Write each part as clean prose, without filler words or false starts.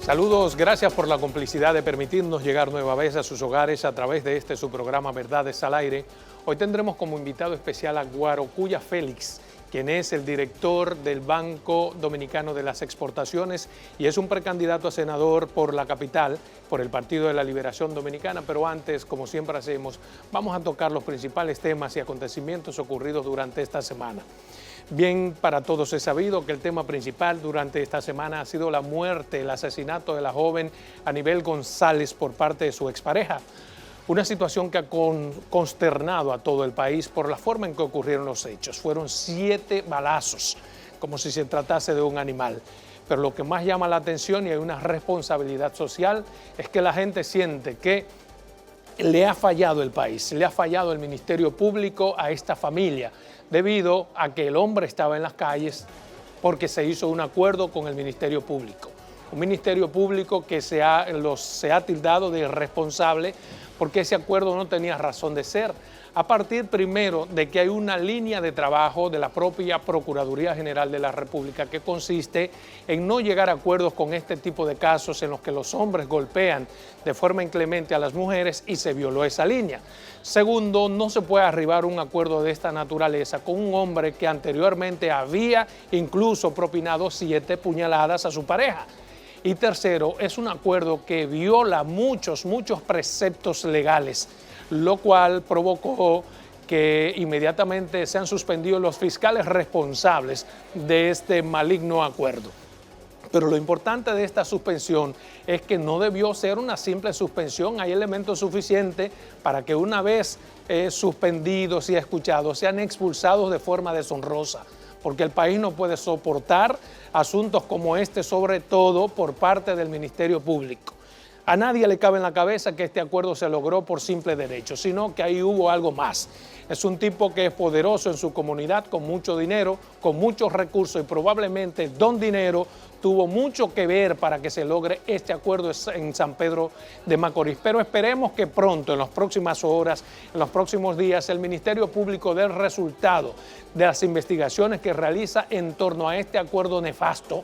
Saludos, gracias por la complicidad de permitirnos llegar nueva vez a sus hogares a través de su programa Verdades al Aire. Hoy tendremos como invitado especial a Guarocuya Félix, quien es el director del Banco Dominicano de las Exportaciones y es un precandidato a senador por la capital, por el Partido de la Liberación Dominicana. Pero antes, como siempre hacemos, vamos a tocar los principales temas y acontecimientos ocurridos durante esta semana. Bien, para todos es sabido que el tema principal durante esta semana ha sido la muerte, el asesinato de la joven Anibel González por parte de su expareja. Una situación que ha consternado a todo el país por la forma en que ocurrieron los hechos. Fueron 7 balazos, como si se tratase de un animal. Pero lo que más llama la atención, y hay una responsabilidad social, es que la gente siente que le ha fallado el país, le ha fallado el Ministerio Público a esta familia, debido a que el hombre estaba en las calles porque se hizo un acuerdo con el Ministerio Público. Un Ministerio Público que se ha tildado de irresponsable porque ese acuerdo no tenía razón de ser. A partir primero de que hay una línea de trabajo de la propia Procuraduría General de la República que consiste en no llegar a acuerdos con este tipo de casos en los que los hombres golpean de forma inclemente a las mujeres y se violó esa línea. Segundo, no se puede arribar a un acuerdo de esta naturaleza con un hombre que anteriormente había incluso propinado 7 puñaladas a su pareja. Y tercero, es un acuerdo que viola muchos preceptos legales, lo cual provocó que inmediatamente sean suspendidos los fiscales responsables de este maligno acuerdo. Pero lo importante de esta suspensión es que no debió ser una simple suspensión. Hay elementos suficientes para que una vez suspendidos y escuchados sean expulsados de forma deshonrosa, porque el país no puede soportar asuntos como este, sobre todo por parte del Ministerio Público. A nadie le cabe en la cabeza que este acuerdo se logró por simple derecho, sino que ahí hubo algo más. Es un tipo que es poderoso en su comunidad, con mucho dinero, con muchos recursos, y probablemente don dinero tuvo mucho que ver para que se logre este acuerdo en San Pedro de Macorís. Pero esperemos que pronto, en las próximas horas, en los próximos días, el Ministerio Público dé el resultado de las investigaciones que realiza en torno a este acuerdo nefasto,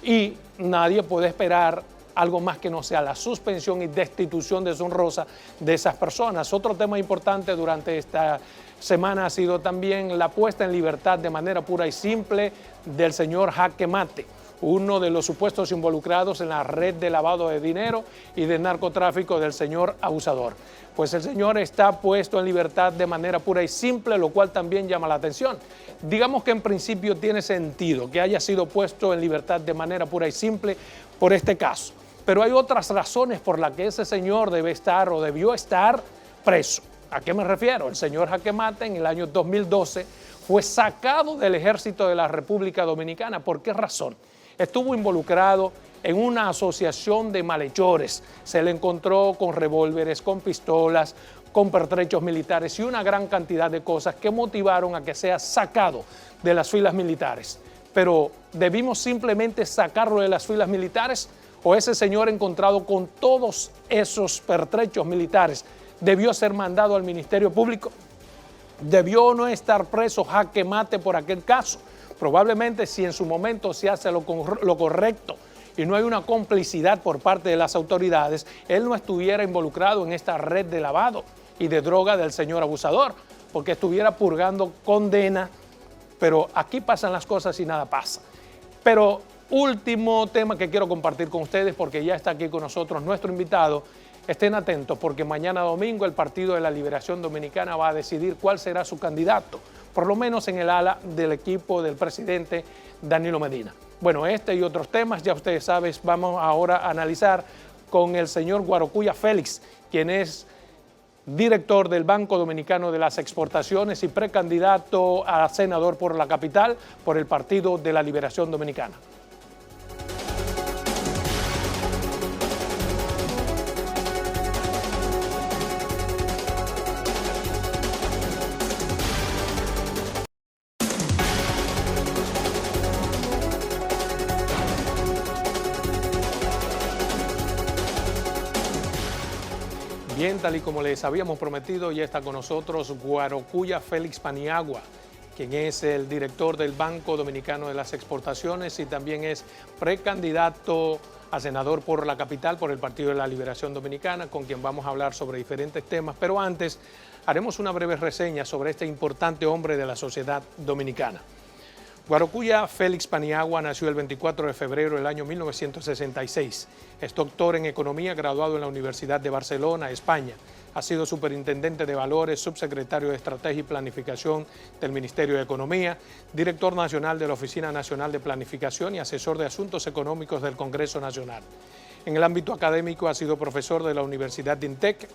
y nadie puede esperar algo más que no sea la suspensión y destitución deshonrosa de esas personas. Otro tema importante durante esta semana ha sido también la puesta en libertad de manera pura y simple del señor Jaque Mate, uno de los supuestos involucrados en la red de lavado de dinero y de narcotráfico del señor abusador. Pues el señor está puesto en libertad de manera pura y simple, lo cual también llama la atención. Digamos que en principio tiene sentido que haya sido puesto en libertad de manera pura y simple por este caso. Pero hay otras razones por las que ese señor debe estar o debió estar preso. ¿A qué me refiero? El señor Jaque Mate en el año 2012 fue sacado del Ejército de la República Dominicana. ¿Por qué razón? Estuvo involucrado en una asociación de malhechores. Se le encontró con revólveres, con pistolas, con pertrechos militares y una gran cantidad de cosas que motivaron a que sea sacado de las filas militares. Pero ¿debimos simplemente sacarlo de las filas militares? ¿O ese señor encontrado con todos esos pertrechos militares debió ser mandado al Ministerio Público? ¿Debió no estar preso Jaque Mate por aquel caso? Probablemente, si en su momento se hace lo correcto y no hay una complicidad por parte de las autoridades, él no estuviera involucrado en esta red de lavado y de droga del señor abusador, porque estuviera purgando condena. Pero aquí pasan las cosas y nada pasa. Pero último tema que quiero compartir con ustedes, porque ya está aquí con nosotros nuestro invitado. Estén atentos, porque mañana domingo el Partido de la Liberación Dominicana va a decidir cuál será su candidato, por lo menos en el ala del equipo del presidente Danilo Medina. Bueno, este y otros temas, ya ustedes saben, vamos ahora a analizar con el señor Guarocuya Félix, quien es director del Banco Dominicano de las Exportaciones y precandidato a senador por la capital por el Partido de la Liberación Dominicana. Bien, tal y como les habíamos prometido, ya está con nosotros Guarocuya Félix Paniagua, quien es el director del Banco Dominicano de las Exportaciones y también es precandidato a senador por la capital por el Partido de la Liberación Dominicana, con quien vamos a hablar sobre diferentes temas. Pero antes, haremos una breve reseña sobre este importante hombre de la sociedad dominicana. Guarocuya Félix Paniagua nació el 24 de febrero del año 1966. Es doctor en Economía, graduado en la Universidad de Barcelona, España. Ha sido superintendente de Valores, subsecretario de Estrategia y Planificación del Ministerio de Economía, director nacional de la Oficina Nacional de Planificación y asesor de Asuntos Económicos del Congreso Nacional. En el ámbito académico ha sido profesor de la Universidad de INTEC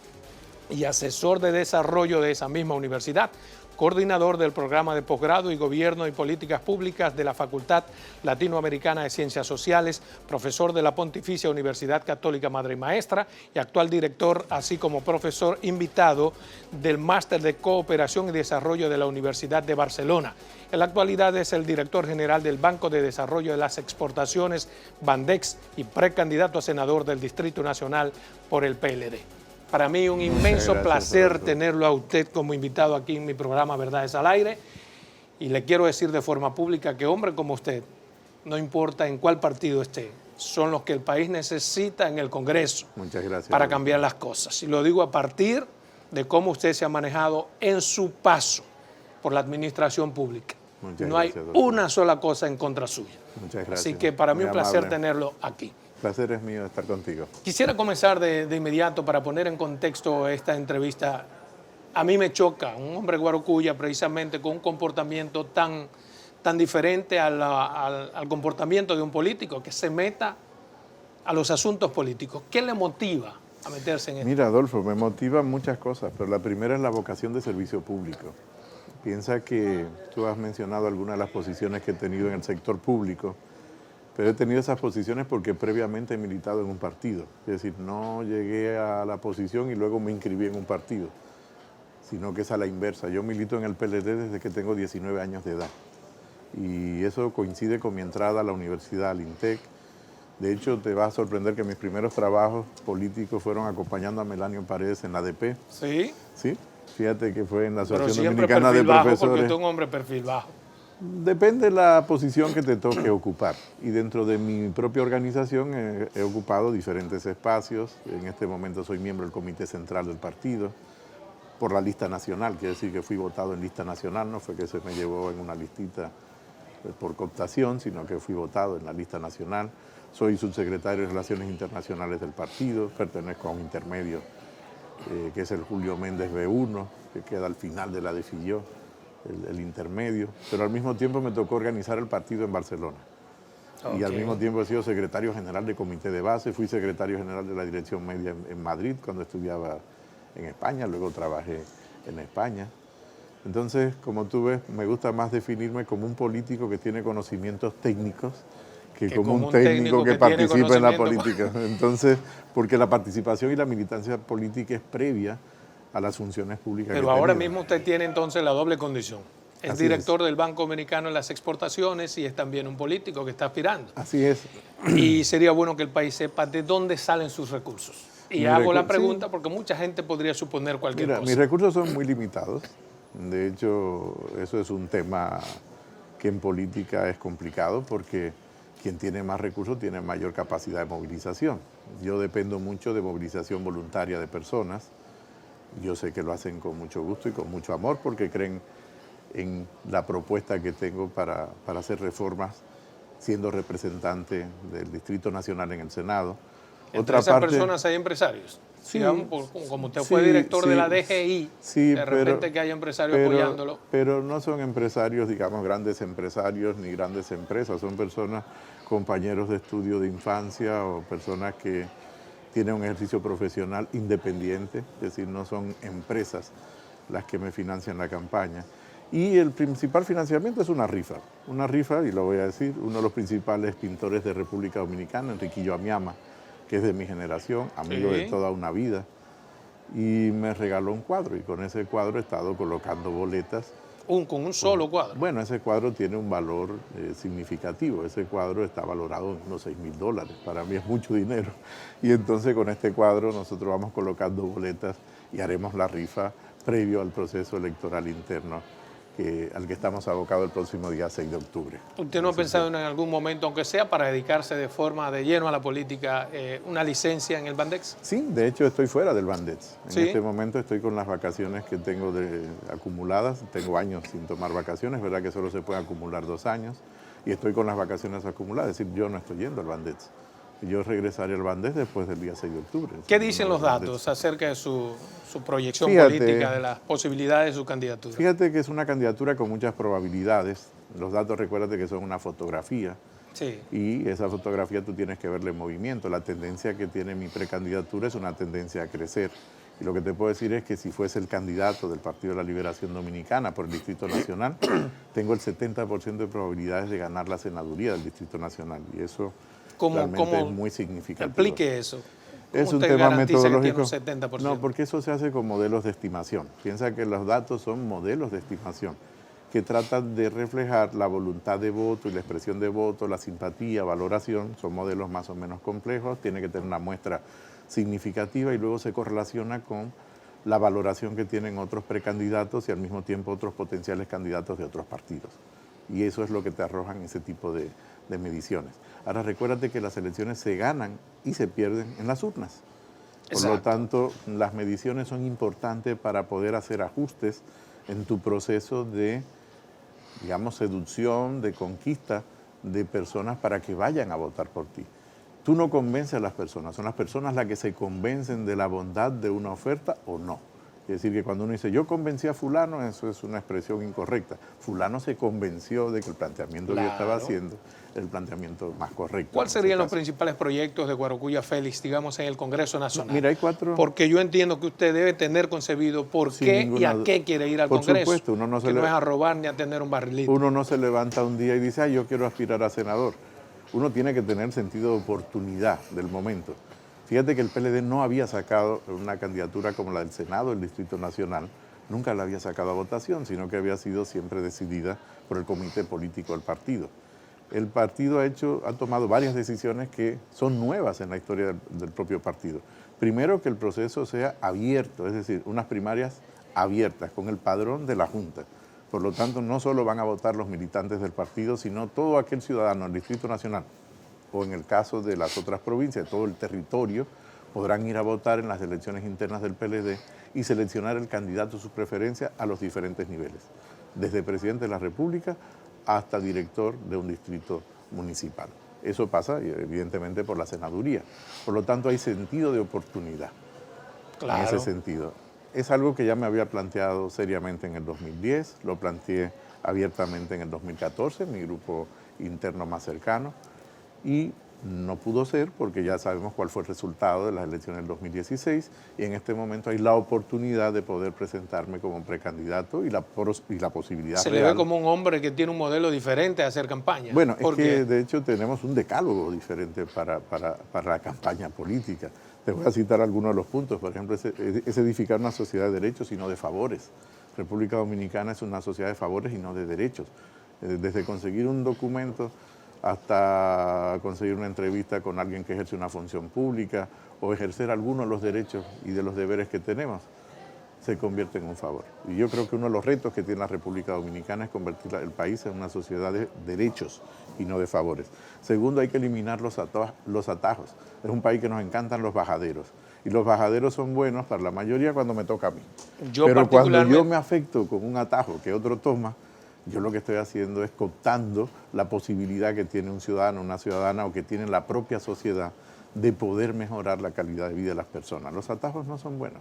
y asesor de desarrollo de esa misma universidad, coordinador del programa de posgrado y Gobierno y Políticas Públicas de la Facultad Latinoamericana de Ciencias Sociales, profesor de la Pontificia Universidad Católica Madre y Maestra y actual director, así como profesor invitado del Máster de Cooperación y Desarrollo de la Universidad de Barcelona. En la actualidad es el director general del Banco de Desarrollo de las Exportaciones, Bandex, y precandidato a senador del Distrito Nacional por el PLD. Para mí un inmenso placer tenerlo a usted como invitado aquí en mi programa Verdades al Aire. Y le quiero decir de forma pública que hombre como usted, no importa en cuál partido esté, son los que el país necesita en el Congreso. Muchas gracias, para cambiar las cosas. Y lo digo a partir de cómo usted se ha manejado en su paso por la administración pública. No hay una sola cosa en contra suya. Muchas gracias. Así que para mí un placer tenerlo aquí. El placer es mío estar contigo. Quisiera comenzar de inmediato para poner en contexto esta entrevista. A mí me choca un hombre Guarocuya precisamente con un comportamiento tan diferente al comportamiento de un político, que se meta a los asuntos políticos. ¿Qué le motiva a meterse en esto? Mira, Adolfo, me motivan muchas cosas, pero la primera es la vocación de servicio público. Piensa que tú has mencionado algunas de las posiciones que he tenido en el sector público, pero he tenido esas posiciones porque previamente he militado en un partido. Es decir, no llegué a la posición y luego me inscribí en un partido, sino que es a la inversa. Yo milito en el PLD desde que tengo 19 años de edad. Y eso coincide con mi entrada a la universidad, al INTEC. De hecho, te va a sorprender que mis primeros trabajos políticos fueron acompañando a Melanio Paredes en la ADP. ¿Sí? Sí, fíjate que fue en la Pero Asociación siempre Dominicana de perfil bajo, Profesores. porque tú eres un hombre perfil bajo. Depende de la posición que te toque ocupar. Y dentro de mi propia organización he ocupado diferentes espacios. En este momento soy miembro del Comité Central del partido por la lista nacional. Quiere decir que fui votado en lista nacional, no fue que se me llevó en una listita por cooptación, sino que fui votado en la lista nacional. Soy subsecretario de Relaciones Internacionales del partido, pertenezco a un intermedio que es el Julio Méndez B1, que queda al final de la de Filló, el intermedio, pero al mismo tiempo me tocó organizar el partido en Barcelona. Okay. Y al mismo tiempo he sido secretario general de comité de base, fui secretario general de la dirección media en Madrid cuando estudiaba en España, luego trabajé en España. Entonces, como tú ves, me gusta más definirme como un político que tiene conocimientos técnicos que como un técnico que participa en la política. Entonces, porque la participación y la militancia política es previa a las funciones públicas. Pero ahora mismo usted tiene entonces la doble condición. Es director del Banco Dominicano de las Exportaciones y es también un político que está aspirando. Así es. Y sería bueno que el país sepa de dónde salen sus recursos. Y hago la pregunta porque mucha gente podría suponer cualquier cosa. Mis recursos son muy limitados. De hecho, eso es un tema que en política es complicado porque quien tiene más recursos tiene mayor capacidad de movilización. Yo dependo mucho de movilización voluntaria de personas. Yo sé que lo hacen con mucho gusto y con mucho amor porque creen en la propuesta que tengo para hacer reformas siendo representante del Distrito Nacional en el Senado. Entre esas personas hay empresarios. Sí, digamos, como usted fue director de la DGI, de repente que hay empresarios apoyándolo. Pero no son empresarios, digamos, grandes empresarios ni grandes empresas, son personas, compañeros de estudio de infancia o personas que tienen un ejercicio profesional independiente, es decir, no son empresas las que me financian la campaña. Y el principal financiamiento es una rifa, y lo voy a decir, uno de los principales pintores de República Dominicana, Enriquillo Amiama, que es de mi generación, amigo de toda una vida, y me regaló un cuadro, y con ese cuadro he estado colocando boletas. ¿Con un solo cuadro? Bueno, ese cuadro tiene un valor significativo, ese cuadro está valorado en unos $6.000, para mí es mucho dinero, y entonces con este cuadro nosotros vamos colocando boletas y haremos la rifa previo al proceso electoral interno al que estamos abocados el próximo día 6 de octubre. ¿Usted no ha pensado en algún momento, aunque sea para dedicarse de forma de lleno a la política, una licencia en el Bandex? Sí, de hecho estoy fuera del Bandex. En ¿Sí? este momento estoy con las vacaciones que tengo acumuladas. Tengo años sin tomar vacaciones, verdad que solo se puede acumular 2 años. Y estoy con las vacaciones acumuladas, es decir, yo no estoy yendo al Bandex. Yo regresaré al Bandex después del día 6 de octubre. ¿Qué dicen los datos acerca de su proyección política, de las posibilidades de su candidatura? Fíjate que es una candidatura con muchas probabilidades. Los datos, recuérdate que son una fotografía. Sí. Y esa fotografía tú tienes que verle movimiento. La tendencia que tiene mi precandidatura es una tendencia a crecer. Y lo que te puedo decir es que si fuese el candidato del Partido de la Liberación Dominicana por el Distrito Nacional, tengo el 70% de probabilidades de ganar la senaduría del Distrito Nacional. Y eso realmente es muy significativo. Explique eso. Es un tema metodológico. Que tiene un 70%? No, porque eso se hace con modelos de estimación. Piensa que los datos son modelos de estimación que tratan de reflejar la voluntad de voto y la expresión de voto, la simpatía, valoración. Son modelos más o menos complejos, tiene que tener una muestra significativa y luego se correlaciona con la valoración que tienen otros precandidatos y al mismo tiempo otros potenciales candidatos de otros partidos. Y eso es lo que te arrojan ese tipo de mediciones. Ahora recuérdate que las elecciones se ganan y se pierden en las urnas. Por lo tanto, las mediciones son importantes para poder hacer ajustes en tu proceso de, digamos, seducción, de conquista de personas para que vayan a votar por ti. Tú no convences a las personas, son las personas las que se convencen de la bondad de una oferta o no. Es decir, que cuando uno dice, yo convencí a fulano, eso es una expresión incorrecta. Fulano se convenció de que el planteamiento que yo estaba haciendo era el planteamiento más correcto. ¿Cuáles serían los principales proyectos de Guarocuya Félix, digamos, en el Congreso Nacional? Mira, hay 4... Porque yo entiendo que usted debe tener concebido por qué y a qué quiere ir al Congreso. Por supuesto, uno no es a robar ni a tener un barrilito. Uno no se levanta un día y dice, yo quiero aspirar a senador. Uno tiene que tener sentido de oportunidad del momento. Fíjate que el PLD no había sacado una candidatura como la del Senado del Distrito Nacional, nunca la había sacado a votación, sino que había sido siempre decidida por el comité político del partido. El partido ha tomado varias decisiones que son nuevas en la historia del propio partido. Primero, que el proceso sea abierto, es decir, unas primarias abiertas, con el padrón de la Junta. Por lo tanto, no solo van a votar los militantes del partido, sino todo aquel ciudadano del Distrito Nacional, o en el caso de las otras provincias, todo el territorio, podrán ir a votar en las elecciones internas del PLD y seleccionar el candidato de su preferencia a los diferentes niveles, desde presidente de la República hasta director de un distrito municipal. Eso pasa, evidentemente, por la senaduría. Por lo tanto, hay sentido de oportunidad en ese sentido. Es algo que ya me había planteado seriamente en el 2010, lo planteé abiertamente en el 2014, mi grupo interno más cercano, y no pudo ser porque ya sabemos cuál fue el resultado de las elecciones del 2016 y en este momento hay la oportunidad de poder presentarme como precandidato y la posibilidad Se real. le ve como un hombre que tiene un modelo diferente de hacer campaña. Bueno, es que de hecho tenemos un decálogo diferente para la campaña política. Te voy a citar algunos de los puntos. Por ejemplo, es edificar una sociedad de derechos y no de favores. República Dominicana es una sociedad de favores y no de derechos. Desde conseguir un documento hasta conseguir una entrevista con alguien que ejerce una función pública o ejercer algunos de los derechos y de los deberes que tenemos, se convierte en un favor. Y yo creo que uno de los retos que tiene la República Dominicana es convertir el país en una sociedad de derechos y no de favores. Segundo, hay que eliminar los atajos. Es un país que nos encantan los bajaderos. Y los bajaderos son buenos para la mayoría cuando me toca a mí. Pero cuando yo me afecto con un atajo que otro toma, yo lo que estoy haciendo es cooptando la posibilidad que tiene un ciudadano, una ciudadana o que tiene la propia sociedad de poder mejorar la calidad de vida de las personas. Los atajos no son buenos,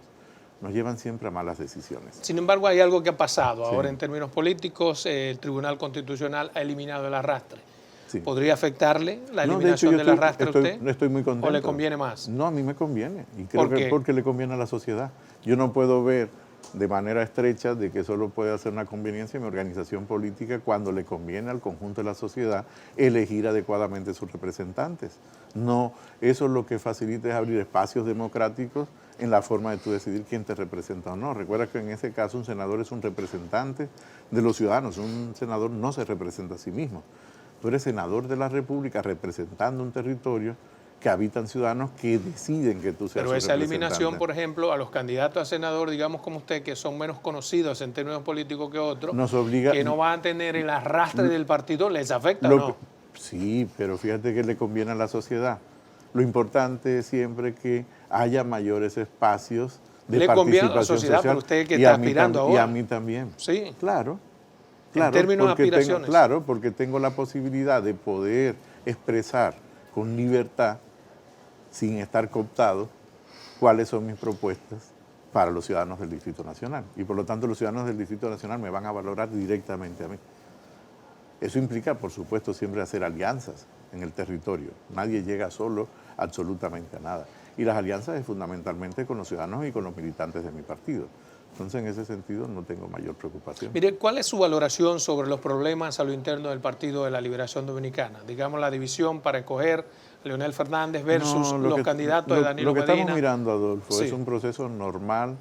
nos llevan siempre a malas decisiones. Sin embargo, hay algo que ha pasado. Ahora, en términos políticos, el Tribunal Constitucional ha eliminado el arrastre. Sí. ¿Podría afectarle la eliminación del arrastre a usted? Estoy muy contento. ¿O le conviene más? No, a mí me conviene. Y creo que porque le conviene a la sociedad. Yo no puedo ver de manera estrecha de que solo puede hacer una conveniencia en mi organización política cuando le conviene al conjunto de la sociedad elegir adecuadamente sus representantes. No, eso lo que facilita es abrir espacios democráticos en la forma de tú decidir quién te representa o no. Recuerda que en ese caso un senador es un representante de los ciudadanos, un senador no se representa a sí mismo. Tú eres senador de la República representando un territorio que habitan ciudadanos que deciden que tú seas Pero su esa eliminación, representante. por ejemplo, a los candidatos a senador, digamos como usted, que son menos conocidos en términos políticos que otros, Nos obliga, que no van a tener el arrastre del partido, ¿les afecta o lo no? que- sí, pero fíjate que le conviene a la sociedad. Lo importante es siempre que haya mayores espacios de Le conviene a la participación sociedad, social. pero usted que y está a mí aspirando Y a ahora. mí también. Sí. Claro. En términos de porque tengo, aspiraciones. claro, porque tengo la posibilidad de poder expresar con libertad, sin estar cooptado, cuáles son mis propuestas para los ciudadanos del Distrito Nacional. Y por lo tanto los ciudadanos del Distrito Nacional me van a valorar directamente a mí. Eso implica, por supuesto, siempre hacer alianzas en el territorio. Nadie llega solo absolutamente a nada. Y las alianzas es fundamentalmente con los ciudadanos y con los militantes de mi partido. Entonces, en ese sentido, no tengo mayor preocupación. Mire, ¿cuál es su valoración sobre los problemas a lo interno del Partido de la Liberación Dominicana? Digamos, la división para escoger a Leonel Fernández versus No, los candidatos de Danilo Lo que Medina. estamos mirando, Adolfo, Sí. es un proceso normal.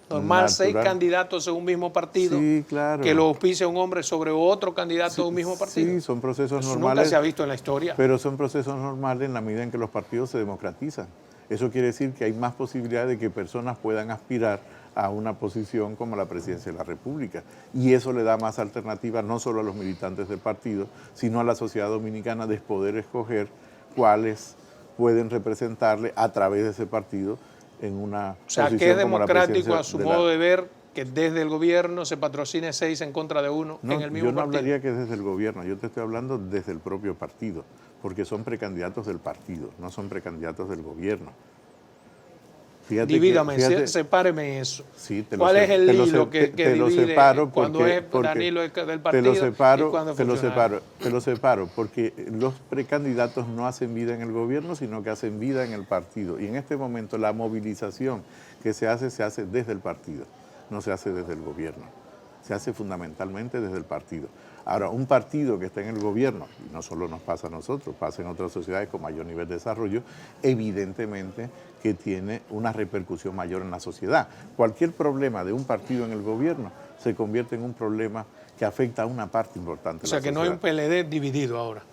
Normal, 6 natural. candidatos en un mismo partido, Sí, claro. que lo auspicia un hombre sobre otro candidato de un mismo partido. Sí, son procesos Eso normales. nunca se ha visto en la historia. Pero son procesos normales en la medida en que los partidos se democratizan. Eso quiere decir que hay más posibilidad de que personas puedan aspirar a una posición como la presidencia de la República. Y eso le da más alternativas no solo a los militantes del partido, sino a la sociedad dominicana de poder escoger cuáles pueden representarle a través de ese partido en una O sea, posición que es como la democrático presidencia a su de la- modo de ver que desde el gobierno se patrocine 6 en contra de uno No, en el mismo yo no partido. hablaría que desde el gobierno, yo te estoy hablando desde el propio partido, porque son precandidatos del partido, no son precandidatos del gobierno. Fíjate Divídame, fíjate- sepáreme eso. Sí, te lo ¿Cuál sé- es el te lo hilo sé- que te lo divide separo cuando porque- es porque Danilo del te partido lo separo, y cuando es te lo funcionario? separo, porque los precandidatos no hacen vida en el gobierno, sino que hacen vida en el partido. Y en este momento la movilización que se hace desde el partido, no se hace desde el gobierno. Se hace fundamentalmente desde el partido. Ahora, un partido que está en el gobierno, y no solo nos pasa a nosotros, pasa en otras sociedades con mayor nivel de desarrollo, evidentemente que tiene una repercusión mayor en la sociedad. Cualquier problema de un partido en el gobierno se convierte en un problema que afecta a una parte importante de O sea, la que no sociedad. hay un PLD dividido ahora.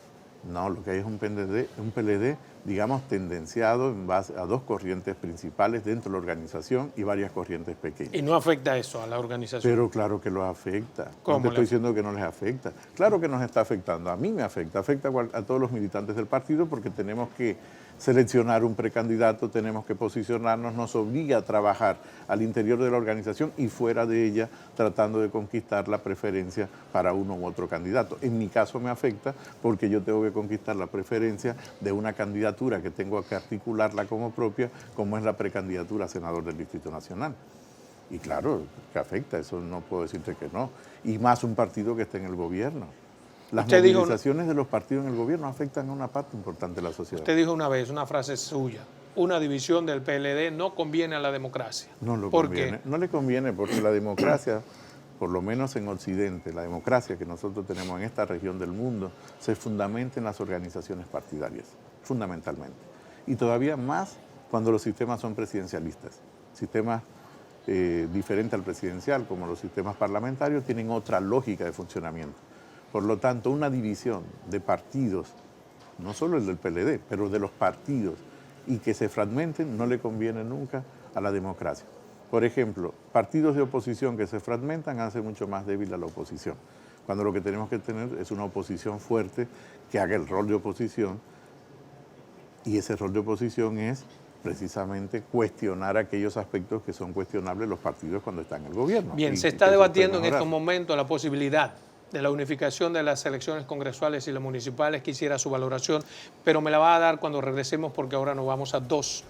No, lo que hay es un PLD, digamos, tendenciado en base a dos corrientes principales dentro de la organización y varias corrientes pequeñas. Y no afecta eso a la organización. Pero claro que los afecta. ¿Cómo No te le estoy diciendo que no les afecta. Claro que nos está afectando. A mí me afecta. Afecta a todos los militantes del partido porque tenemos que seleccionar un precandidato, tenemos que posicionarnos, nos obliga a trabajar al interior de la organización y fuera de ella tratando de conquistar la preferencia para uno u otro candidato. En mi caso me afecta porque yo tengo que conquistar la preferencia de una candidatura que tengo que articularla como propia, como es la precandidatura a senador del Distrito Nacional. Y claro, que afecta, eso no puedo decirte que no. Y más un partido que está en el gobierno. Las Usted dijo- movilizaciones de los partidos en el gobierno afectan a una parte importante de la sociedad. Usted dijo una vez, una frase suya, una división del PLD no conviene a la democracia. No lo ¿Por conviene. qué? No le conviene porque la democracia, por lo menos en Occidente, la democracia que nosotros tenemos en esta región del mundo, se fundamenta en las organizaciones partidarias, fundamentalmente. Y todavía más cuando los sistemas son presidencialistas. Sistemas diferentes al presidencial, como los sistemas parlamentarios, tienen otra lógica de funcionamiento. Por lo tanto, una división de partidos, no solo el del PLD, pero de los partidos, y que se fragmenten, no le conviene nunca a la democracia. Por ejemplo, partidos de oposición que se fragmentan hacen mucho más débil a la oposición, cuando lo que tenemos que tener es una oposición fuerte que haga el rol de oposición, y ese rol de oposición es precisamente cuestionar aquellos aspectos que son cuestionables los partidos cuando están en el gobierno. Bien, y se que está se debatiendo en puede estos mejorar. momentos la posibilidad de la unificación de las elecciones congresuales y las municipales. Quisiera su valoración, pero me la va a dar cuando regresemos porque ahora nos vamos a dos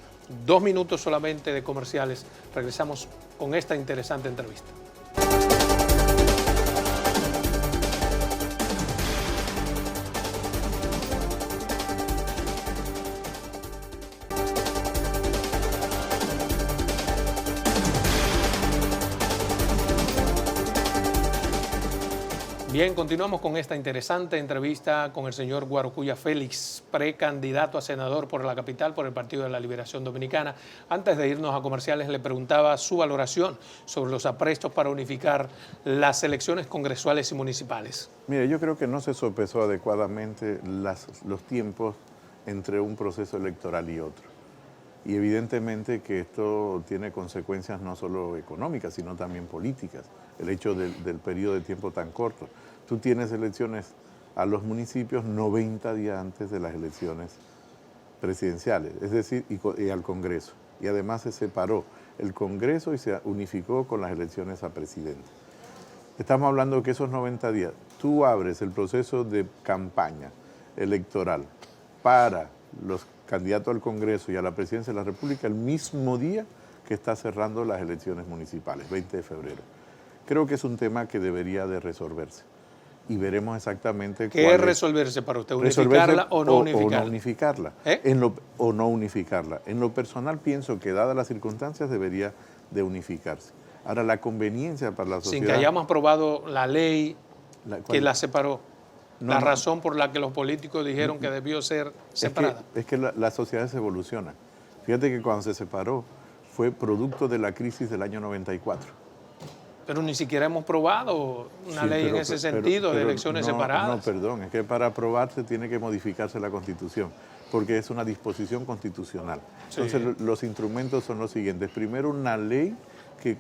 minutos solamente de comerciales. Regresamos con esta interesante entrevista. Bien, continuamos con esta interesante entrevista con el señor Guarocuya Félix, precandidato a senador por la capital por el Partido de la Liberación Dominicana. Antes de irnos a comerciales, le preguntaba su valoración sobre los aprestos para unificar las elecciones congresuales y municipales. Mire, yo creo que no se sopesó adecuadamente los tiempos entre un proceso electoral y otro. Y evidentemente que esto tiene consecuencias no solo económicas, sino también políticas, el hecho del periodo de tiempo tan corto. Tú tienes elecciones a los municipios 90 días antes de las elecciones presidenciales, es decir, y al Congreso. Y además se separó el Congreso y se unificó con las elecciones a presidente. Estamos hablando de que esos 90 días, tú abres el proceso de campaña electoral para los candidatos al Congreso y a la presidencia de la República el mismo día que está cerrando las elecciones municipales, 20 de febrero. Creo que es un tema que debería de resolverse y veremos exactamente ¿Qué es resolverse para usted? ¿Unificarla o no unificarla? O no unificarla. O no unificarla. En lo personal pienso que dadas las circunstancias debería de unificarse. Ahora, la conveniencia para la sociedad... Sin que hayamos aprobado la ley que la separó. La razón por la que los políticos dijeron que debió ser separada. Es que las sociedades evolucionan. Fíjate que cuando se separó fue producto de la crisis del año 94. Pero ni siquiera hemos probado una ley en ese sentido de elecciones separadas. No, perdón, es que para aprobarse tiene que modificarse la Constitución, porque es una disposición constitucional. Sí. Entonces los instrumentos son los siguientes. Primero, una ley que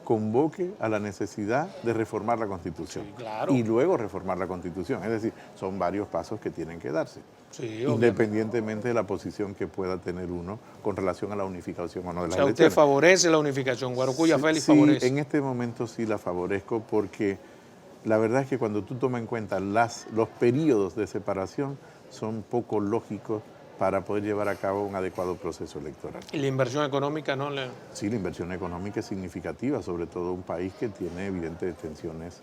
convoque a la necesidad de reformar la Constitución. Sí, claro. Y luego reformar la Constitución. Es decir, son varios pasos que tienen que darse. Sí, independientemente de la posición que pueda tener uno con relación a la unificación o no de las elecciones. ¿Usted favorece la unificación? Guarocuya Félix favorece. Sí, en este momento sí la favorezco porque la verdad es que cuando tú tomas en cuenta los periodos de separación son poco lógicos para poder llevar a cabo un adecuado proceso electoral. ¿Y la inversión económica no le...? Sí, la inversión económica es significativa, sobre todo un país que tiene evidentes tensiones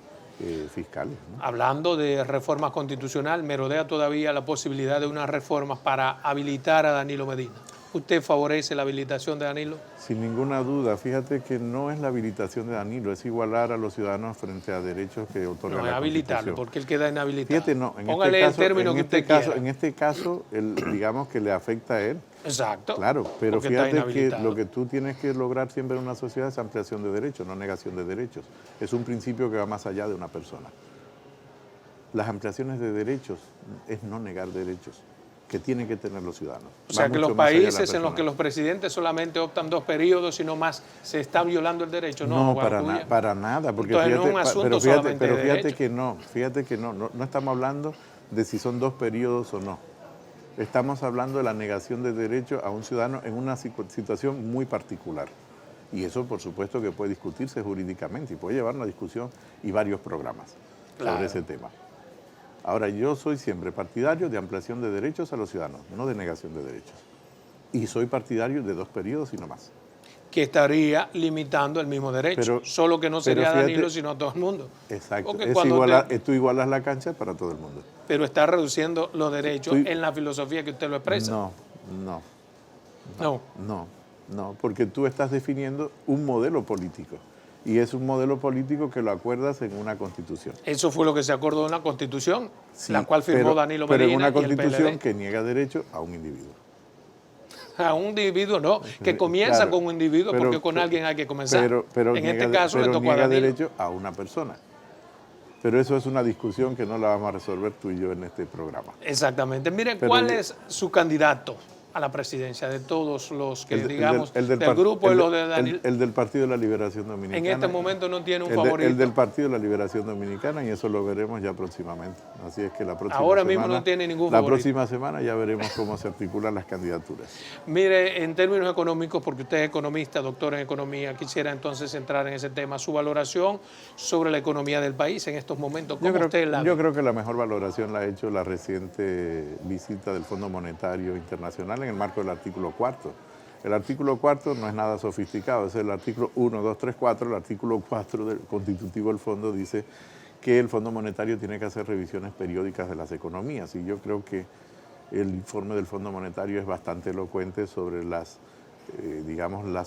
fiscales, ¿no? Hablando de reformas constitucional, merodea todavía la posibilidad de unas reformas para habilitar a Danilo Medina. ¿Usted favorece la habilitación de Danilo? Sin ninguna duda. Fíjate que no es la habilitación de Danilo, es igualar a los ciudadanos frente a derechos que otorga la Constitución. No es habilitarlo, porque él queda inhabilitado. Fíjate, no. Póngale el término que usted quiera. En este caso, digamos que le afecta a él. Exacto. Claro, pero fíjate que lo que tú tienes que lograr siempre en una sociedad es ampliación de derechos, no negación de derechos. Es un principio que va más allá de una persona. Las ampliaciones de derechos es no negar derechos que tienen que tener los ciudadanos. O sea que los países en los que los presidentes solamente optan 2 periodos, sino más, se está violando el derecho, ¿no? No, para nada. Porque entonces no es un asunto solamente de fíjate derecho. que no estamos hablando de si son 2 periodos o no. Estamos hablando de la negación de derechos a un ciudadano en una situación muy particular. Y eso, por supuesto, que puede discutirse jurídicamente y puede llevar una discusión y varios programas sobre ese tema. Ahora, yo soy siempre partidario de ampliación de derechos a los ciudadanos, no de negación de derechos. Y soy partidario de 2 periodos y no más. Que estaría limitando el mismo derecho, solo que no sería a Danilo, sino a todo el mundo. Exacto, tú igualas la cancha para todo el mundo. Pero está reduciendo los derechos en la filosofía que usted lo expresa. No, porque tú estás definiendo un modelo político. Y es un modelo político que lo acuerdas en una Constitución. Eso fue lo que se acordó en la Constitución, sí, la cual firmó Danilo Medina. Pero en una Constitución que niega derecho a un individuo. A un individuo no, que comienza con un individuo, porque con alguien hay que comenzar. En este caso le tocó a Danilo. Niega derecho a una persona. Pero eso es una discusión que no la vamos a resolver tú y yo en este programa. Exactamente. Miren, ¿cuál es su candidato a la presidencia de todos los que, digamos, del grupo de los de Danilo? El del Partido de la Liberación Dominicana. En este momento no tiene un favorito. El del Partido de la Liberación Dominicana, y eso lo veremos ya próximamente. Así es que la próxima Ahora semana, mismo no tiene ningún favorito. La próxima semana ya veremos cómo se articulan las candidaturas. Mire, en términos económicos, porque usted es economista, doctor en economía, quisiera entonces entrar en ese tema. Su valoración sobre la economía del país en estos momentos, ¿cómo usted la ve? Yo creo que la mejor valoración la ha hecho la reciente visita del Fondo Monetario Internacional en el marco del artículo 4. El artículo 4 no es nada sofisticado, es el artículo 1, 2, 3, 4. El artículo 4 del constitutivo del fondo dice que el Fondo Monetario tiene que hacer revisiones periódicas de las economías, y yo creo que el informe del Fondo Monetario es bastante elocuente sobre las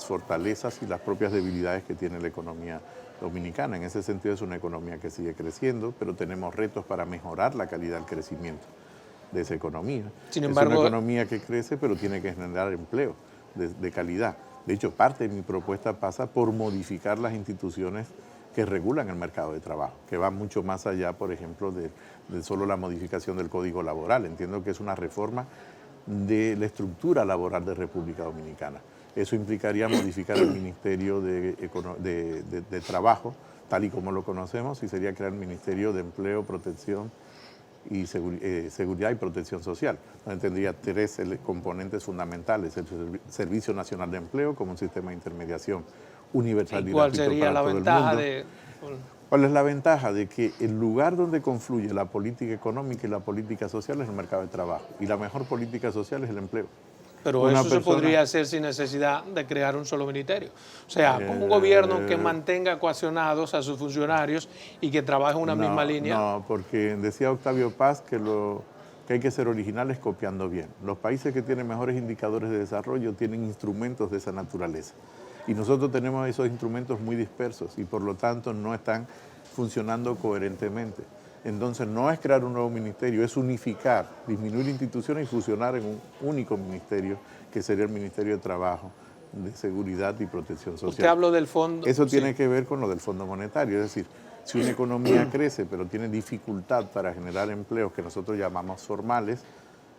fortalezas y las propias debilidades que tiene la economía dominicana. En ese sentido es una economía que sigue creciendo, pero tenemos retos para mejorar la calidad del crecimiento de esa economía. Sin embargo, es una economía que crece, pero tiene que generar empleo de calidad. De hecho, parte de mi propuesta pasa por modificar las instituciones que regulan el mercado de trabajo, que va mucho más allá, por ejemplo, de solo la modificación del Código Laboral. Entiendo que es una reforma de la estructura laboral de República Dominicana. Eso implicaría modificar el Ministerio de Trabajo, tal y como lo conocemos, y sería crear el Ministerio de Empleo, Protección y Seguridad y Protección Social, donde tendría tres componentes fundamentales: el Servicio Nacional de Empleo como un sistema de intermediación universal y gratuito para todo el mundo. ¿Cuál sería la ventaja de...? ¿Cuál es la ventaja? De que el lugar donde confluye la política económica y la política social es el mercado de trabajo, y la mejor política social es el empleo. Pero eso se podría hacer sin necesidad de crear un solo ministerio. O sea, un gobierno que mantenga coaccionados a sus funcionarios y que trabaje en una misma línea. No, porque decía Octavio Paz que hay que ser originales copiando bien. Los países que tienen mejores indicadores de desarrollo tienen instrumentos de esa naturaleza. Y nosotros tenemos esos instrumentos muy dispersos y por lo tanto no están funcionando coherentemente. Entonces no es crear un nuevo ministerio, es unificar, disminuir instituciones y fusionar en un único ministerio, que sería el Ministerio de Trabajo, de Seguridad y Protección Social. Usted habló del fondo. Eso tiene que ver con lo del Fondo Monetario, es decir, si una economía crece pero tiene dificultad para generar empleos que nosotros llamamos formales,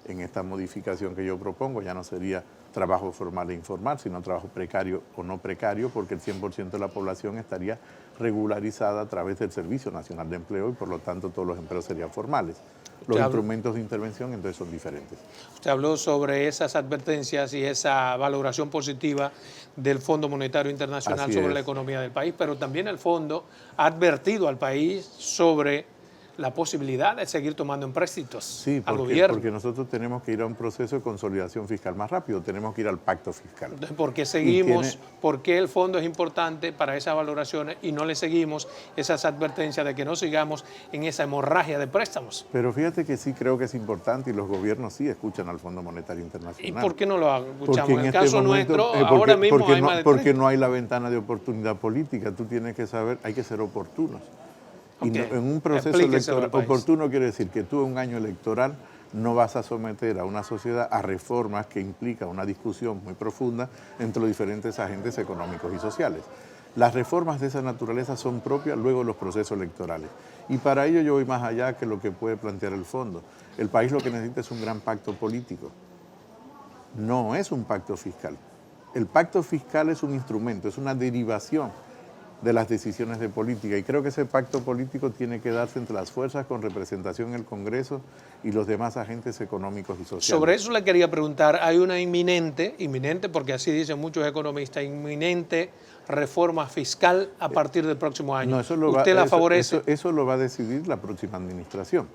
en esta modificación que yo propongo ya no sería trabajo formal e informal, sino trabajo precario o no precario, porque el 100% de la población estaría regularizada a través del Servicio Nacional de Empleo y por lo tanto todos los empleos serían formales. Los instrumentos de intervención entonces son diferentes. Usted habló sobre esas advertencias y esa valoración positiva del Fondo Monetario Internacional sobre la economía del país, pero también el fondo ha advertido al país sobre la posibilidad de seguir tomando empréstitos al gobierno. Porque nosotros tenemos que ir a un proceso de consolidación fiscal más rápido, tenemos que ir al pacto fiscal. Entonces, ¿por qué seguimos? ¿Por qué el fondo es importante para esas valoraciones y no le seguimos esas advertencias de que no sigamos en esa hemorragia de préstamos? Pero fíjate que sí creo que es importante y los gobiernos sí escuchan al Fondo Monetario Internacional. ¿Y por qué no lo escuchamos? En el caso nuestro, ahora mismo hay más de 30. Porque no hay la ventana de oportunidad política. Tú tienes que saber, hay que ser oportunos. Y no, en un proceso electoral, oportuno quiere decir que tú en un año electoral no vas a someter a una sociedad a reformas que implican una discusión muy profunda entre los diferentes agentes económicos y sociales. Las reformas de esa naturaleza son propias luego de los procesos electorales. Y para ello yo voy más allá que lo que puede plantear el fondo. El país lo que necesita es un gran pacto político. No es un pacto fiscal. El pacto fiscal es un instrumento, es una derivación de las decisiones de política, y creo que ese pacto político tiene que darse entre las fuerzas con representación en el Congreso y los demás agentes económicos y sociales. Sobre eso le quería preguntar, hay una inminente porque así dicen muchos economistas, inminente reforma fiscal a partir del próximo año. No, ¿Usted la favorece? Eso lo va a decidir la próxima administración.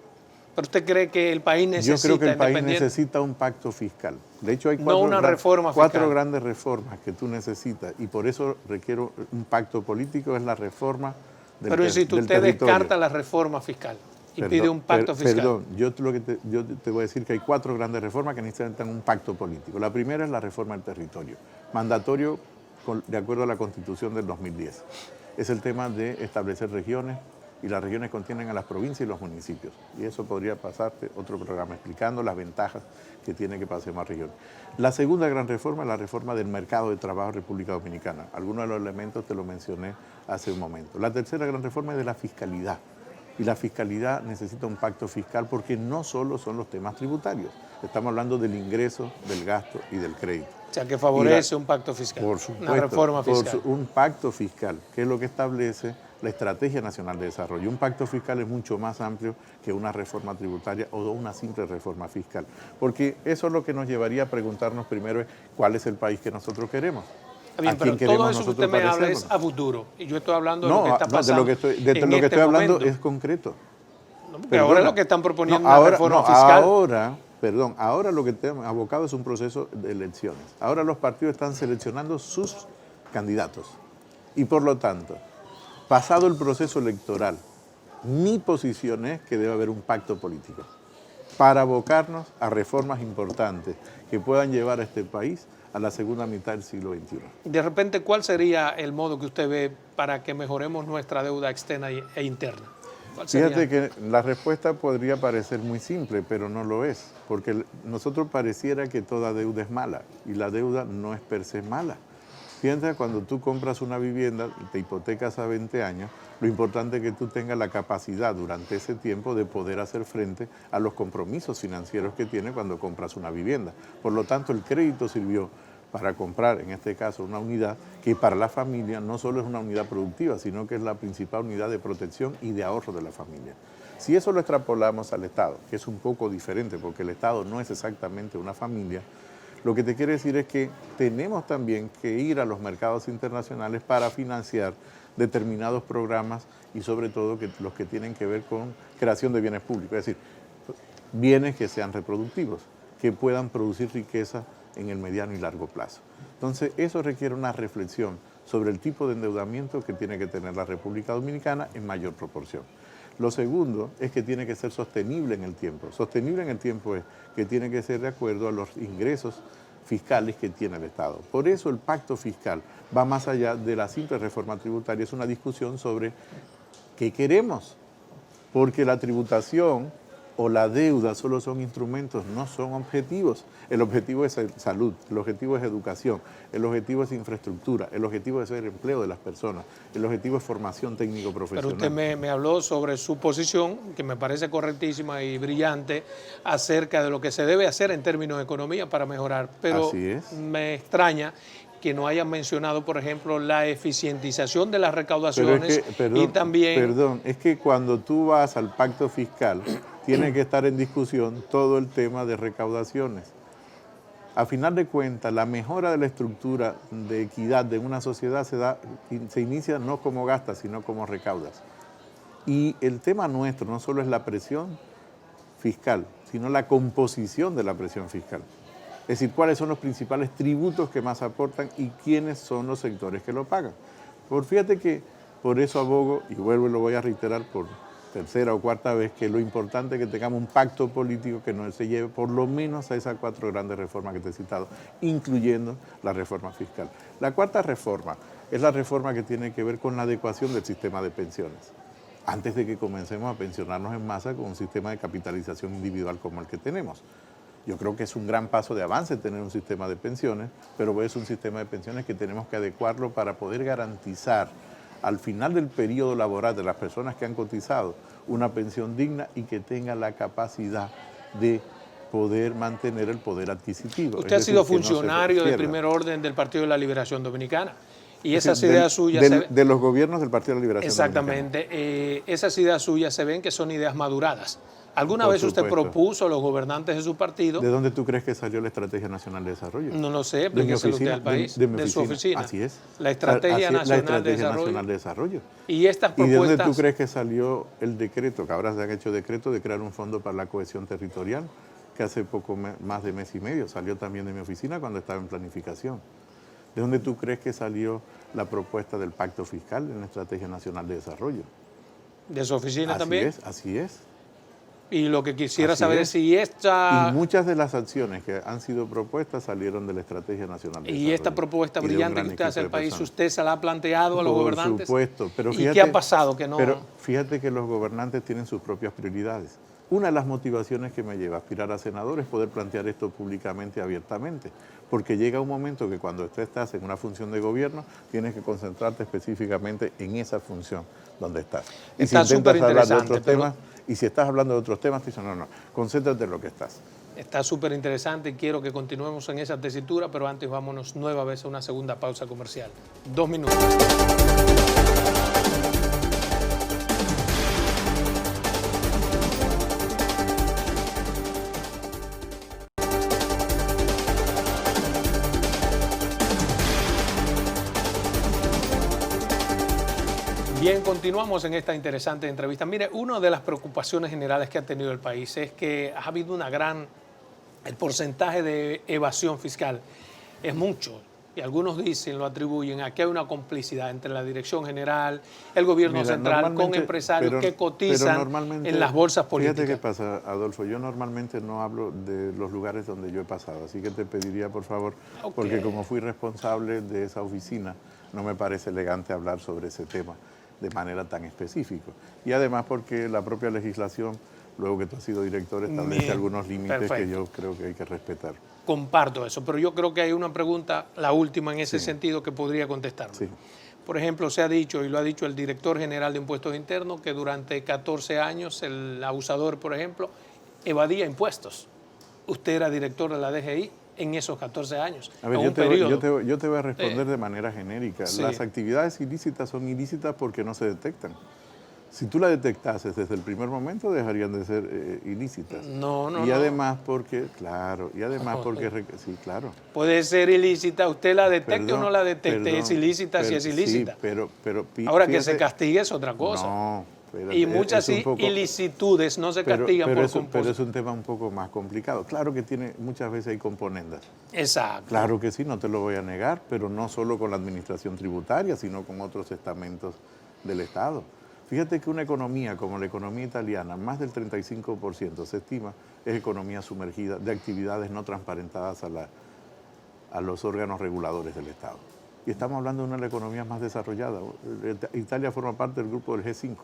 ¿Pero usted cree que el país necesita? Yo creo que el país necesita un pacto fiscal. De hecho, hay cuatro grandes reformas que tú necesitas y por eso requiero un pacto político, es la reforma del territorio. Pero si usted descarta la reforma fiscal y pide un pacto fiscal. Perdón, yo te voy a decir que hay cuatro grandes reformas que necesitan un pacto político. La primera es la reforma del territorio, mandatorio de acuerdo a la Constitución del 2010. Es el tema de establecer regiones, y las regiones contienen a las provincias y los municipios. Y eso podría pasarte otro programa explicando las ventajas que tiene que pasar más regiones. La segunda gran reforma es la reforma del mercado de trabajo en República Dominicana. Algunos de los elementos te lo mencioné hace un momento. La tercera gran reforma es de la fiscalidad. Y la fiscalidad necesita un pacto fiscal porque no solo son los temas tributarios. Estamos hablando del ingreso, del gasto y del crédito. O sea, que favorece un pacto fiscal, por supuesto, una reforma fiscal. Un pacto fiscal, que es lo que establece la Estrategia Nacional de Desarrollo. Un pacto fiscal es mucho más amplio que una reforma tributaria o una simple reforma fiscal. Porque eso es lo que nos llevaría a preguntarnos primero cuál es el país que nosotros queremos. Bien, pero todo eso que usted me habla es a futuro. Y yo estoy hablando de lo que está pasando. De lo que estoy hablando es concreto. No, porque ahora es lo que están proponiendo una reforma fiscal. Ahora lo que tenemos abocado es un proceso de elecciones. Ahora los partidos están seleccionando sus candidatos. Y por lo tanto, pasado el proceso electoral, mi posición es que debe haber un pacto político para abocarnos a reformas importantes que puedan llevar a este país a la segunda mitad del siglo XXI. De repente, ¿cuál sería el modo que usted ve para que mejoremos nuestra deuda externa e interna? Fíjate que la respuesta podría parecer muy simple, pero no lo es, porque nosotros pareciera que toda deuda es mala, y la deuda no es per se mala. Piensa cuando tú compras una vivienda, te hipotecas a 20 años, lo importante es que tú tengas la capacidad durante ese tiempo de poder hacer frente a los compromisos financieros que tienes cuando compras una vivienda. Por lo tanto, el crédito sirvió para comprar, en este caso, una unidad que para la familia no solo es una unidad productiva, sino que es la principal unidad de protección y de ahorro de la familia. Si eso lo extrapolamos al Estado, que es un poco diferente porque el Estado no es exactamente una familia, lo que te quiero decir es que tenemos también que ir a los mercados internacionales para financiar determinados programas y sobre todo los que tienen que ver con creación de bienes públicos, es decir, bienes que sean reproductivos, que puedan producir riqueza en el mediano y largo plazo. Entonces, eso requiere una reflexión sobre el tipo de endeudamiento que tiene que tener la República Dominicana en mayor proporción. Lo segundo es que tiene que ser sostenible en el tiempo. Sostenible en el tiempo es que tiene que ser de acuerdo a los ingresos fiscales que tiene el Estado. Por eso el pacto fiscal va más allá de la simple reforma tributaria, es una discusión sobre qué queremos, porque la tributación o la deuda solo son instrumentos, no son objetivos. El objetivo es salud, el objetivo es educación, el objetivo es infraestructura, el objetivo es el empleo de las personas, el objetivo es formación técnico-profesional. Pero usted me habló sobre su posición, que me parece correctísima y brillante, acerca de lo que se debe hacer en términos de economía para mejorar. Pero así es. Me extraña que no hayan mencionado, por ejemplo, la eficientización de las recaudaciones y también... Perdón, es que cuando tú vas al pacto fiscal, tiene que estar en discusión todo el tema de recaudaciones. A final de cuentas, la mejora de la estructura de equidad de una sociedad se inicia no como gastas, sino como recaudas. Y el tema nuestro no solo es la presión fiscal, sino la composición de la presión fiscal. Es decir, cuáles son los principales tributos que más aportan y quiénes son los sectores que lo pagan. Fíjate que por eso abogo, y vuelvo y lo voy a reiterar por tercera o cuarta vez, que lo importante es que tengamos un pacto político que nos se lleve por lo menos a esas 4 grandes reformas que te he citado, incluyendo la reforma fiscal. La cuarta reforma es la reforma que tiene que ver con la adecuación del sistema de pensiones, antes de que comencemos a pensionarnos en masa con un sistema de capitalización individual como el que tenemos. Yo creo que es un gran paso de avance tener un sistema de pensiones, pero es un sistema de pensiones que tenemos que adecuarlo para poder garantizar al final del periodo laboral de las personas que han cotizado una pensión digna y que tenga la capacidad de poder mantener el poder adquisitivo. Usted ha sido funcionario de primer orden del Partido de la Liberación Dominicana y esas ideas suyas... De los gobiernos del Partido de la Liberación Dominicana. Exactamente. Esas ideas suyas se ven que son ideas maduradas. ¿Alguna vez usted propuso a los gobernantes de su partido? ¿De dónde tú crees que salió la Estrategia Nacional de Desarrollo? No lo sé, explíqueselo usted al país. De su oficina. Así es. La Estrategia Nacional de Desarrollo. Y estas propuestas... ¿Y de dónde tú crees que salió el decreto, que ahora se han hecho decreto de crear un fondo para la cohesión territorial, que hace poco más de mes y medio salió también de mi oficina cuando estaba en planificación? ¿De dónde tú crees que salió la propuesta del Pacto Fiscal en la Estrategia Nacional de Desarrollo? ¿De su oficina también? Así es. Y lo que quisiera saber es si esta... Y muchas de las acciones que han sido propuestas salieron de la Estrategia Nacional de Desarrollo. Y esta propuesta brillante que usted hace al país, ¿usted se la ha planteado a los gobernantes? Por supuesto. Pero fíjate, ¿y qué ha pasado que no...? Pero fíjate que los gobernantes tienen sus propias prioridades. Una de las motivaciones que me lleva a aspirar a senador es poder plantear esto públicamente, abiertamente, porque llega un momento que cuando tú estás en una función de gobierno, tienes que concentrarte específicamente en esa función donde estás. Y está súper interesante. Y si estás hablando de otros temas, te dicen, no, concéntrate en lo que estás. Está súper interesante y quiero que continuemos en esa tesitura, pero antes vámonos nueva vez a una segunda pausa comercial. 2 minutos. Bien, continuamos en esta interesante entrevista. Mire, una de las preocupaciones generales que ha tenido el país es que ha habido el porcentaje de evasión fiscal es mucho. Y algunos dicen, lo atribuyen a que hay una complicidad entre la Dirección General, el Gobierno Central, con empresarios que cotizan en las bolsas políticas. Fíjate qué pasa, Adolfo, yo normalmente no hablo de los lugares donde yo he pasado, así que te pediría, por favor, porque como fui responsable de esa oficina, no me parece elegante hablar sobre ese tema de manera tan específica. Y además porque la propia legislación luego que tú has sido director, establece Bien, algunos límites perfecto. que yo creo que hay que respetar. Comparto eso, pero yo creo que hay una pregunta, la última en ese Sí. sentido, que podría contestarme. Sí. Por ejemplo, se ha dicho, y lo ha dicho el director general de Impuestos Internos, que durante 14 años el abusador, por ejemplo, evadía impuestos. Usted era director de la DGI en esos 14 años, A ver, en yo un te, periodo. yo te voy a responder de manera genérica. Sí. Las actividades ilícitas son ilícitas porque no se detectan. Si tú las detectases desde el primer momento, dejarían de ser ilícitas. No, Y además porque, claro, sí, claro. Puede ser ilícita, usted la detecte Perdón, o no la detecte, perdón, es ilícita si es ilícita. Sí, pero Ahora, que fíjate, se castigue es otra cosa. No, espérate, Y muchas es un poco, ilicitudes no se castigan por pero es un tema un poco más complicado. Claro que tiene, muchas veces hay componendas. Exacto. Claro que sí, no te lo voy a negar, pero no solo con la administración tributaria, sino con otros estamentos del Estado. Fíjate que una economía como la economía italiana, más del 35% se estima, es economía sumergida de actividades no transparentadas a los órganos reguladores del Estado. Y estamos hablando de una de las economías más desarrolladas. Italia forma parte del grupo del G5.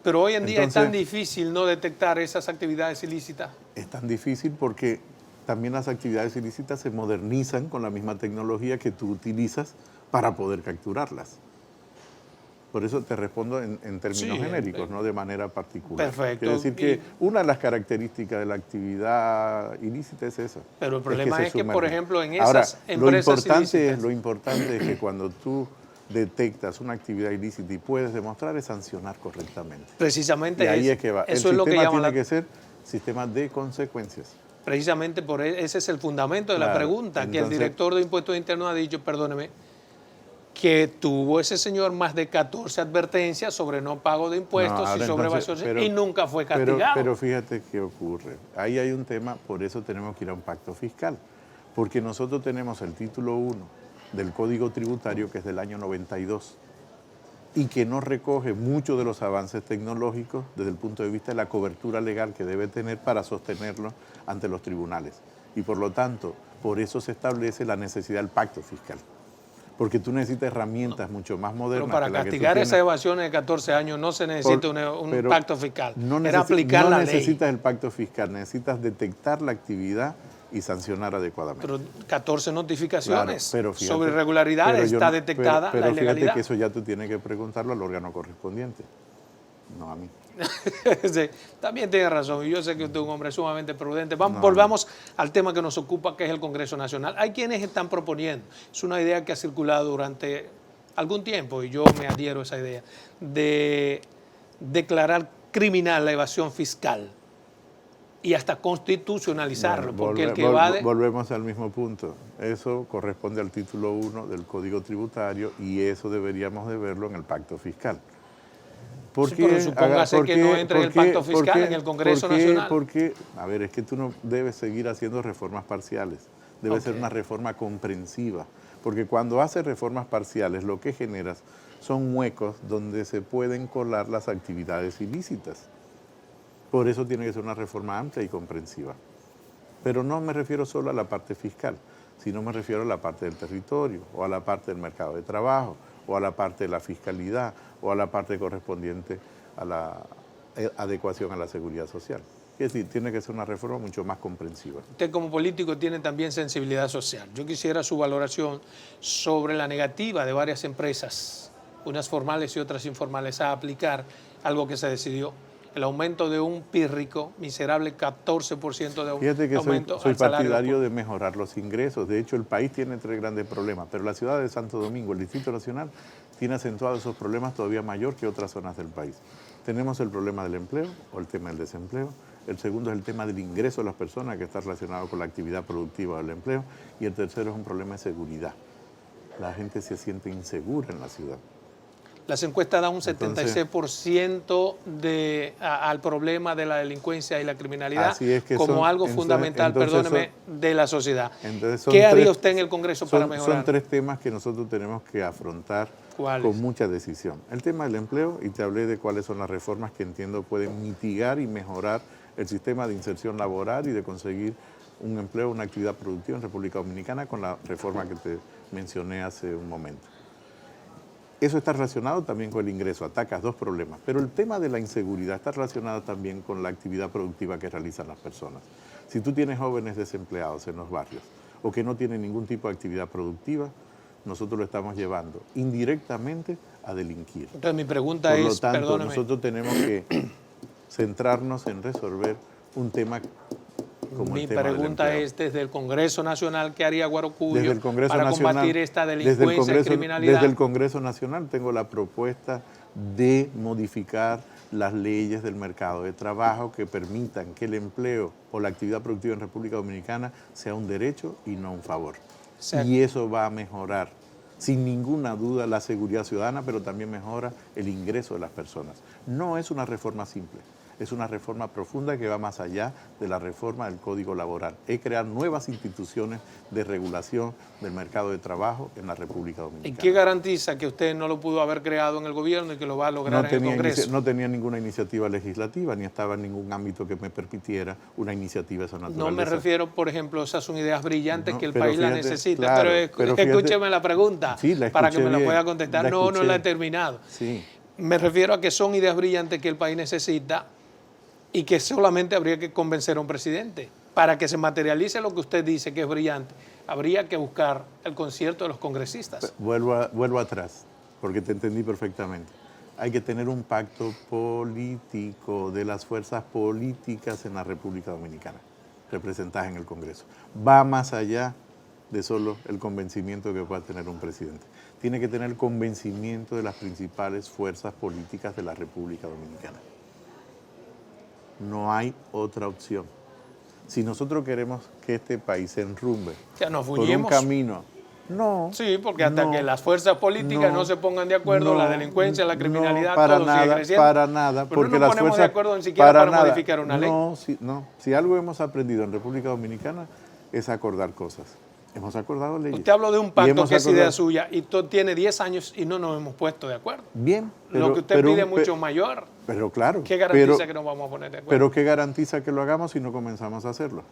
Pero hoy en día Entonces, es tan difícil no detectar esas actividades ilícitas. Es tan difícil porque también las actividades ilícitas se modernizan con la misma tecnología que tú utilizas para poder capturarlas. Por eso te respondo en términos genéricos, no de manera particular. Perfecto. Quiere decir que una de las características de la actividad ilícita es esa. Pero el problema es que, por sumerge. ejemplo, en Ahora, esas empresas ilícitas... Lo importante es que cuando tú detectas una actividad ilícita y puedes demostrar, es sancionar correctamente. Precisamente y ahí es que va. Eso el es lo que sistema llama tiene que ser sistema de consecuencias. Precisamente ese es el fundamento de la pregunta, entonces, que el director de Impuestos Internos ha dicho, perdóneme, que tuvo ese señor más de 14 advertencias sobre no pago de impuestos y sobre evasión y nunca fue castigado. Pero fíjate qué ocurre. Ahí hay un tema, por eso tenemos que ir a un pacto fiscal. Porque nosotros tenemos el título 1 del Código Tributario, que es del año 92, y que no recoge muchos de los avances tecnológicos desde el punto de vista de la cobertura legal que debe tener para sostenerlo ante los tribunales. Y por lo tanto, por eso se establece la necesidad del pacto fiscal. Porque tú necesitas herramientas mucho más modernas. Pero para castigar esas evasiones de 14 años no se necesita un pacto fiscal. Era aplicar la ley. No necesitas el pacto fiscal, necesitas detectar la actividad y sancionar adecuadamente. Pero 14 notificaciones claro, fíjate, sobre irregularidades, está detectada la ilegalidad. Fíjate que eso ya tú tienes que preguntarlo al órgano correspondiente, no a mí. Sí, también tiene razón, y yo sé que usted es un hombre sumamente prudente. Volvamos al tema que nos ocupa, que es el Congreso Nacional. Hay quienes están proponiendo, es una idea que ha circulado durante algún tiempo, y yo me adhiero a esa idea, de declarar criminal la evasión fiscal y hasta constitucionalizarlo, porque el que evade... Volvemos al mismo punto. Eso corresponde al título 1 del Código Tributario y eso deberíamos de verlo en el pacto fiscal. Pero supóngase que no entre en el pacto fiscal en el Congreso Nacional. Porque, a ver, es que tú no debes seguir haciendo reformas parciales. Debe ser una reforma comprensiva. Porque cuando haces reformas parciales, lo que generas son huecos donde se pueden colar las actividades ilícitas. Por eso tiene que ser una reforma amplia y comprensiva. Pero no me refiero solo a la parte fiscal, sino me refiero a la parte del territorio, o a la parte del mercado de trabajo, o a la parte de la fiscalidad, o a la parte correspondiente a la adecuación a la seguridad social. Es decir, tiene que ser una reforma mucho más comprensiva. Usted como político tiene también sensibilidad social. Yo quisiera su valoración sobre la negativa de varias empresas, unas formales y otras informales, a aplicar algo que se decidió. El aumento de un pírrico, miserable 14% de aumento. Fíjate que soy partidario de mejorar los ingresos. De hecho, el país tiene 3 grandes problemas, pero la ciudad de Santo Domingo, el Distrito Nacional, tiene acentuados esos problemas todavía mayor que otras zonas del país. Tenemos el problema del empleo o el tema del desempleo. El segundo es el tema del ingreso de las personas, que está relacionado con la actividad productiva del empleo. Y el tercero es un problema de seguridad. La gente se siente insegura en la ciudad. Las encuestas dan un 76% al problema de la delincuencia y la criminalidad como algo fundamental, perdóneme, de la sociedad. ¿Qué haría usted en el Congreso para mejorar? Son 3 temas que nosotros tenemos que afrontar con mucha decisión. El tema del empleo, y te hablé de cuáles son las reformas que entiendo pueden mitigar y mejorar el sistema de inserción laboral y de conseguir un empleo, una actividad productiva en República Dominicana con la reforma que te mencioné hace un momento. Eso está relacionado también con el ingreso, atacas dos problemas. Pero el tema de la inseguridad está relacionado también con la actividad productiva que realizan las personas. Si tú tienes jóvenes desempleados en los barrios o que no tienen ningún tipo de actividad productiva, nosotros lo estamos llevando indirectamente a delinquir. Entonces mi pregunta Por lo es, tanto, perdóneme, nosotros tenemos que centrarnos en resolver un tema como mi el tema del pregunta empleo. es desde el Congreso Nacional, ¿qué haría Guarocuyo Desde el Congreso para Nacional, combatir esta delincuencia y criminalidad? Desde el Congreso Nacional tengo la propuesta de modificar las leyes del mercado de trabajo que permitan que el empleo o la actividad productiva en República Dominicana sea un derecho y no un favor. Exacto. Y eso va a mejorar, sin ninguna duda, la seguridad ciudadana, pero también mejora el ingreso de las personas. No es una reforma simple. Es una reforma profunda que va más allá de la reforma del Código Laboral. Es crear nuevas instituciones de regulación del mercado de trabajo en la República Dominicana. ¿Y qué garantiza que usted no lo pudo haber creado en el gobierno y que lo va a lograr en el Congreso? No tenía ninguna iniciativa legislativa, ni estaba en ningún ámbito que me permitiera una iniciativa de esa naturaleza. No me refiero, por ejemplo, esas son ideas brillantes que el pero país la fíjate, necesita. claro, pero fíjate, escúcheme la pregunta sí, la para que me la escuché pueda bien, contestar. la No la he escuché. terminado. Sí. Me refiero a que son ideas brillantes que el país necesita y que solamente habría que convencer a un presidente. Para que se materialice lo que usted dice que es brillante, habría que buscar el concierto de los congresistas. Vuelvo atrás, porque te entendí perfectamente. Hay que tener un pacto político de las fuerzas políticas en la República Dominicana, representadas en el Congreso. Va más allá de solo el convencimiento que pueda tener un presidente. Tiene que tener el convencimiento de las principales fuerzas políticas de la República Dominicana. No hay otra opción. Si nosotros queremos que este país se enrumbe Ya nos por un fuñimos. camino, no. Sí, porque hasta no, que las fuerzas políticas no se pongan de acuerdo, no, la delincuencia, la criminalidad, no, para todo sigue nada, creciendo. para nada, Pero porque no nos las ponemos fuerzas, de acuerdo ni siquiera para nada. modificar una ley. Si algo hemos aprendido en República Dominicana es acordar cosas. Hemos acordado leyes. Usted habló de un Y pacto hemos que es idea acordado. suya y tiene 10 años y no nos hemos puesto de acuerdo. Bien, Lo que usted pide es mucho mayor. Pero claro. ¿Qué garantiza que nos vamos a poner de acuerdo? Pero ¿qué garantiza que lo hagamos si no comenzamos a hacerlo?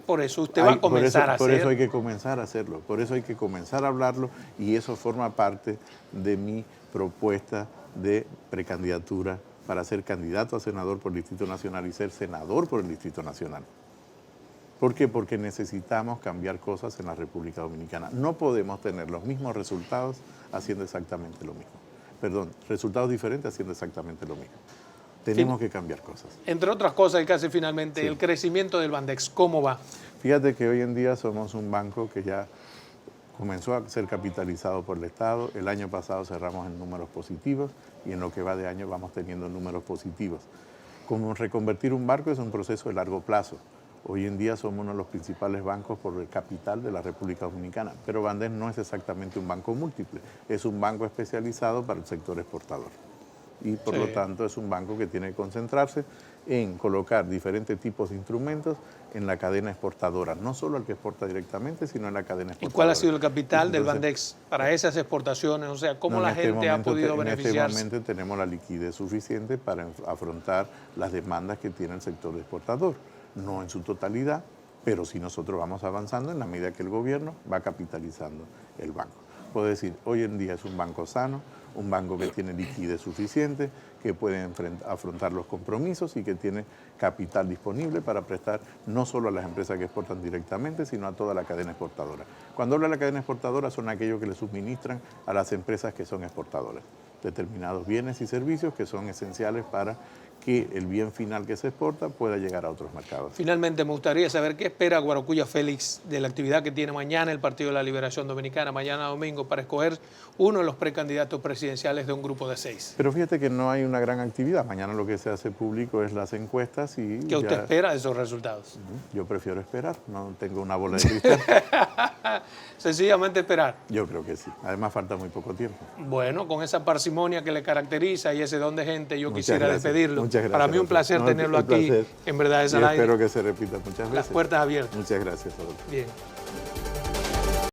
Por eso usted va a comenzar a hacer. Por eso hay que comenzar a hacerlo, por eso hay que comenzar a hablarlo y eso forma parte de mi propuesta de precandidatura para ser candidato a senador por el Distrito Nacional y ser senador por el Distrito Nacional. ¿Por qué? Porque necesitamos cambiar cosas en la República Dominicana. No podemos tener los mismos resultados haciendo exactamente lo mismo. Perdón, resultados diferentes haciendo exactamente lo mismo. Tenemos que cambiar cosas. Entre otras cosas, y casi finalmente, Sí. el crecimiento del Bandex, ¿cómo va? Fíjate que hoy en día somos un banco que ya comenzó a ser capitalizado por el Estado. El año pasado cerramos en números positivos y en lo que va de año vamos teniendo números positivos. Como reconvertir un banco es un proceso de largo plazo. Hoy en día somos uno de los principales bancos por el capital de la República Dominicana, pero Bandex no es exactamente un banco múltiple, es un banco especializado para el sector exportador. Y por lo tanto es un banco que tiene que concentrarse en colocar diferentes tipos de instrumentos en la cadena exportadora, no solo el que exporta directamente, sino en la cadena ¿Y exportadora. cuál ha sido el capital del Entonces, Bandex para esas exportaciones? O sea, ¿cómo no, la gente ha podido beneficiarse? En este momento tenemos la liquidez suficiente para afrontar las demandas que tiene el sector exportador. No en su totalidad, pero sí nosotros vamos avanzando en la medida que el gobierno va capitalizando el banco. Puedo decir, hoy en día es un banco sano, un banco que tiene liquidez suficiente, que puede afrontar los compromisos y que tiene capital disponible para prestar no solo a las empresas que exportan directamente, sino a toda la cadena exportadora. Cuando hablo de la cadena exportadora son aquellos que le suministran a las empresas que son exportadoras determinados bienes y servicios que son esenciales para que el bien final que se exporta pueda llegar a otros mercados. Finalmente, me gustaría saber qué espera Guarocuya Félix de la actividad que tiene mañana el Partido de la Liberación Dominicana, mañana domingo, para escoger uno de los precandidatos presidenciales de un grupo de 6. Pero fíjate que no hay una gran actividad. Mañana lo que se hace público es las encuestas y... ¿Qué usted espera de esos resultados? Yo prefiero esperar, no tengo una bola de cristal. Sencillamente esperar. Yo creo que sí. Además falta muy poco tiempo. Bueno, con esa parsimonia que le caracteriza y ese don de gente, yo quisiera gracias. despedirlo. Muchas gracias. Para mí un placer No, tenerlo el aquí placer. en Verdades Y al Aire. espero que se repita muchas veces. Las puertas abiertas. Muchas gracias, Adolfo. Bien.